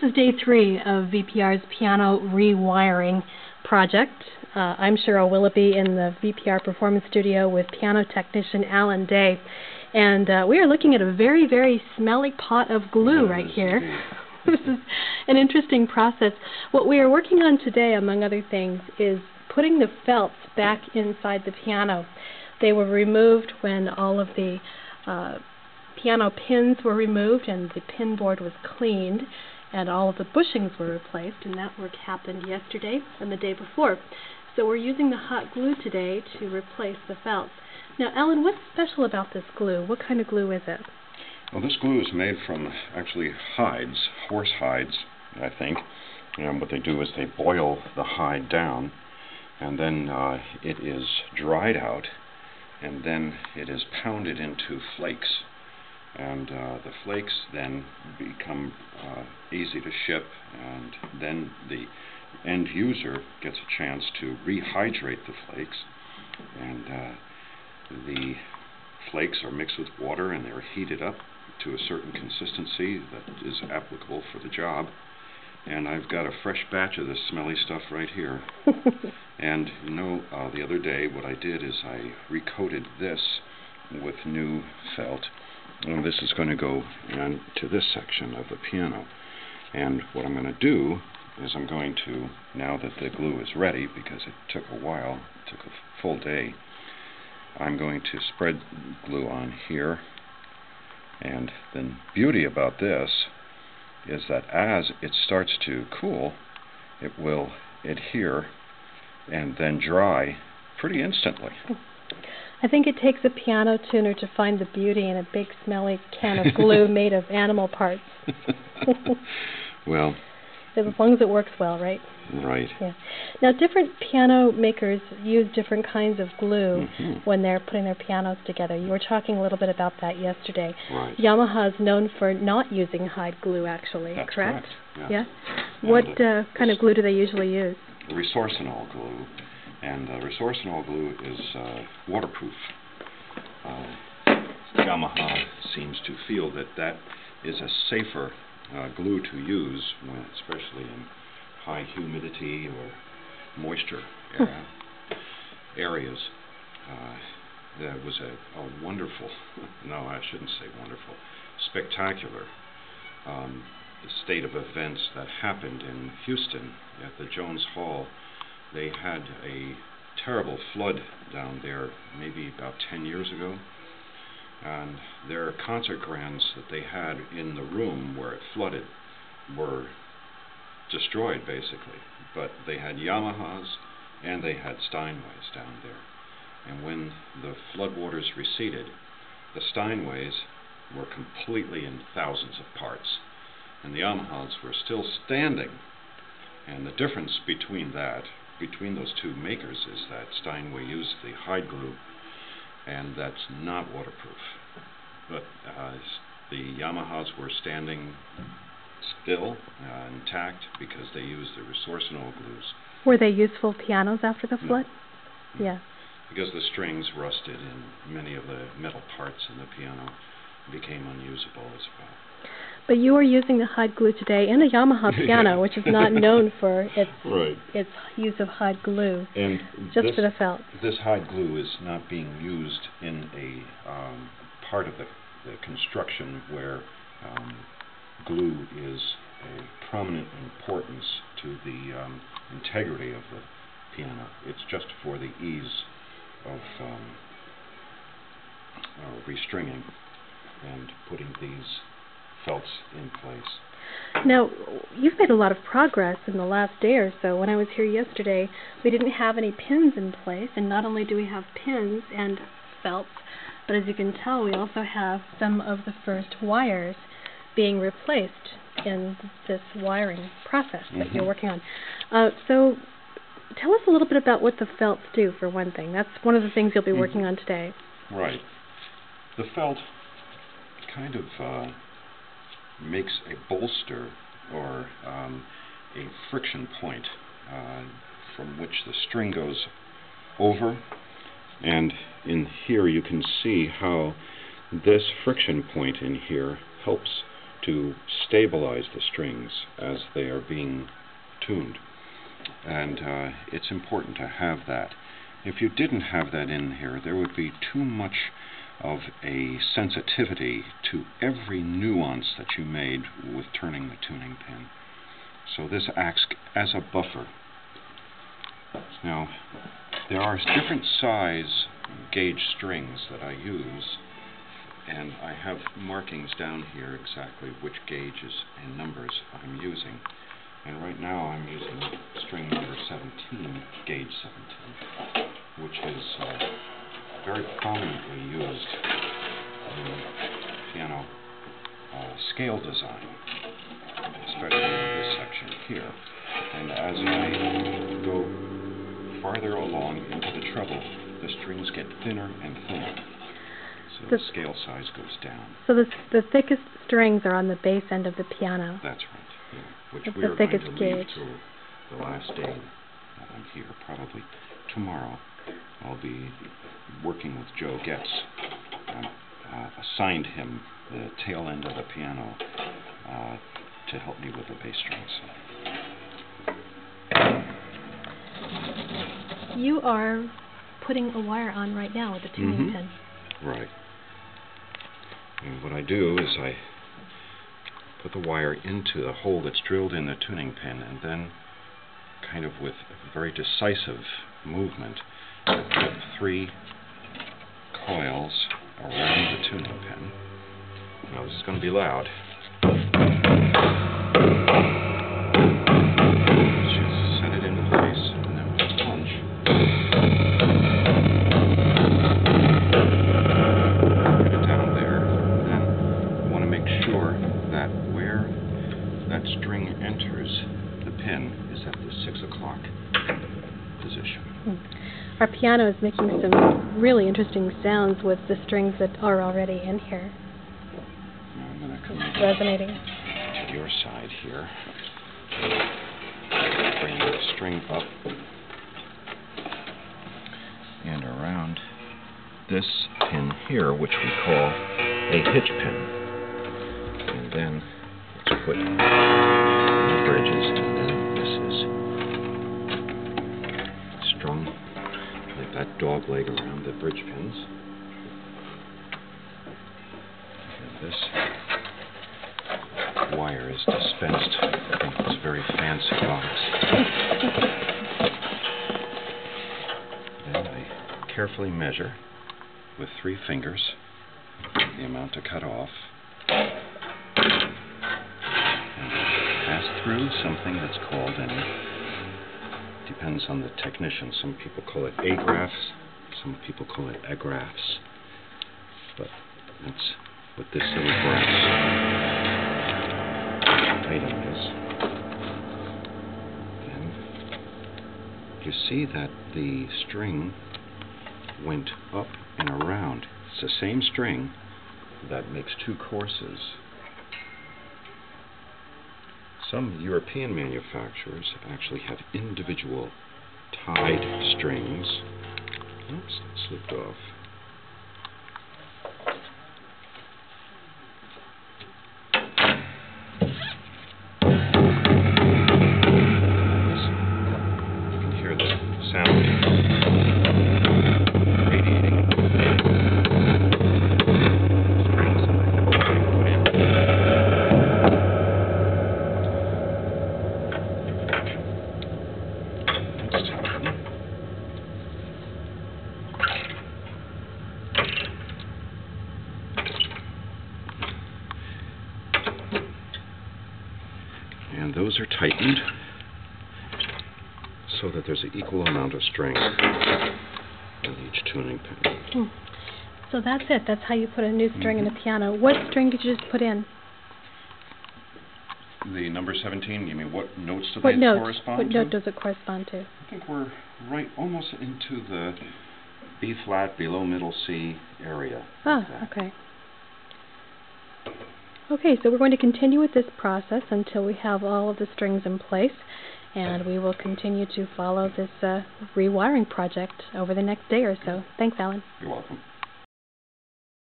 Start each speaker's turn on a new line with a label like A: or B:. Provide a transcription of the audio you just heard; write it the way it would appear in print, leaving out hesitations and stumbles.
A: is day 3 of VPR's piano rewiring project. I'm Cheryl Willoughby in the VPR performance studio with piano technician Allan Day. And we are looking at a very, very smelly pot of glue right here. This is an interesting process. What we are working on today, among other things, is putting the felts back inside the piano. They were removed when all of the piano pins were removed and the pin board was cleaned, and all of the bushings were replaced, and that work happened yesterday and the day before. So we're using the hot glue today to replace the felts. Now, Allan, what's special about this glue? What kind of glue is it?
B: Well, this glue is made from actually hides, horse hides, I think. And what they do is they boil the hide down, and then it is dried out, and then it is pounded into flakes. And the flakes then become easy to ship, and then the end user gets a chance to rehydrate the flakes, and the flakes are mixed with water and they're heated up to a certain consistency that is applicable for the job. And I've got a fresh batch of this smelly stuff right here. And you know, the other day what I did is I recoated this with new felt, and this is going to go into this section of the piano. And what I'm going to do is I'm going to, now that the glue is ready, because it took a while, it took a full day, I'm going to spread glue on here. And the beauty about this is that as it starts to cool, it will adhere and then dry pretty instantly.
A: I think it takes a piano tuner to find the beauty in a big smelly can of glue made of animal parts.
B: Well,
A: as long as it works well, right?
B: Right.
A: Yeah. Now, different piano makers use different kinds of glue when they're putting their pianos together. You were talking a little bit about that yesterday.
B: Right.
A: Yamaha is known for not using hide glue, actually.
B: That's
A: correct?
B: Yeah.
A: What kind of glue do they usually use?
B: Resorcinol glue. And resorcinol glue is waterproof. Yamaha seems to feel that that is a safer glue to use, when, especially in high humidity or moisture areas. There was a wonderful, no, I shouldn't say wonderful, spectacular state of events that happened in Houston at the Jones Hall. They had a terrible flood down there maybe about 10 years ago, and their concert grands that they had in the room where it flooded were destroyed, basically. But they had Yamahas and they had Steinways down there. And when the floodwaters receded, the Steinways were completely in thousands of parts, and the Yamahas were still standing. And the difference between those two makers is that Steinway used the hide glue, and that's not waterproof. But the Yamahas were standing still, intact, because they used the resorcinol glues.
A: Were they useful pianos after the flood?
B: No.
A: Yeah.
B: Because the strings rusted and many of the metal parts in the piano became unusable as well.
A: But you are using the hide glue today in a Yamaha piano, which is not known for its use of hide glue,
B: and
A: just for the felt.
B: This hide glue is not being used in a part of the construction where glue is a prominent importance to the integrity of the piano. It's just for the ease of restringing and putting these felts in place.
A: Now, you've made a lot of progress in the last day or so. When I was here yesterday, we didn't have any pins in place, and not only do we have pins and felts, but as you can tell, we also have some of the first wires being replaced in this wiring process that you're working on. So tell us a little bit about what the felts do, for one thing. That's one of the things you'll be working on today.
B: Right. The felt kind of makes a bolster or a friction point from which the string goes over, and in here you can see how this friction point in here helps to stabilize the strings as they are being tuned. And it's important to have that. If you didn't have that in here, there would be too much of a sensitivity to every nuance that you made with turning the tuning pin. So this acts as a buffer. Now, there are different size gauge strings that I use, and I have markings down here exactly which gauges and numbers I'm using. And right now I'm using string number 17, gauge 17, which is very prominently used in piano scale design, especially in this section here. And as I go farther along into the treble, the strings get thinner and thinner, so the scale size goes down.
A: So the thickest strings are on the bass end of the piano.
B: That's right. Yeah, which
A: That's
B: we are
A: the
B: going
A: thickest
B: to leave
A: gauge.
B: till the last day that I'm here. Probably tomorrow I'll be working with Joe Getz. I've assigned him the tail end of the piano to help me with the bass strings.
A: You are putting a wire on right now with the tuning pin.
B: Right. And what I do is I put the wire into the hole that's drilled in the tuning pin, and then kind of with a very decisive movement, I put 3 coils around the tuning pin. Now this is going to be loud. Just set it into place, and then with a punch, put it down there. And then I want to make sure that where that string enters the pin is at the 6 o'clock position.
A: Our piano is making some really interesting sounds with the strings that are already in here.
B: Now I'm going to come
A: resonating
B: to your side here. Bring the string up and around this pin here, which we call a hitch pin. And then let's put the bridges, and then this is strung like that dog leg around the bridge pins. And this wire is dispensed in this very fancy box. Then I carefully measure with 3 fingers the amount to cut off, through something that's called, and depends on the technician. Some people call it agraphs, some people call it agraphs, but that's what this little brass item is. And you see that the string went up and around. It's the same string that makes 2 courses. Some European manufacturers actually have individual tied strings. Oops, that slipped off. You can hear the sound radiating. And those are tightened so that there's an equal amount of string in each tuning pin.
A: So that's it. That's how you put a new string in a piano. What string did you just put in?
B: The number 17, you mean what notes do
A: What
B: they
A: note?
B: correspond
A: What
B: to?
A: note does it correspond to?
B: I think we're right almost into the B flat, below middle C area.
A: Ah, okay. Okay, so we're going to continue with this process until we have all of the strings in place, and we will continue to follow this rewiring project over the next day or so. Thanks, Allan.
B: You're welcome.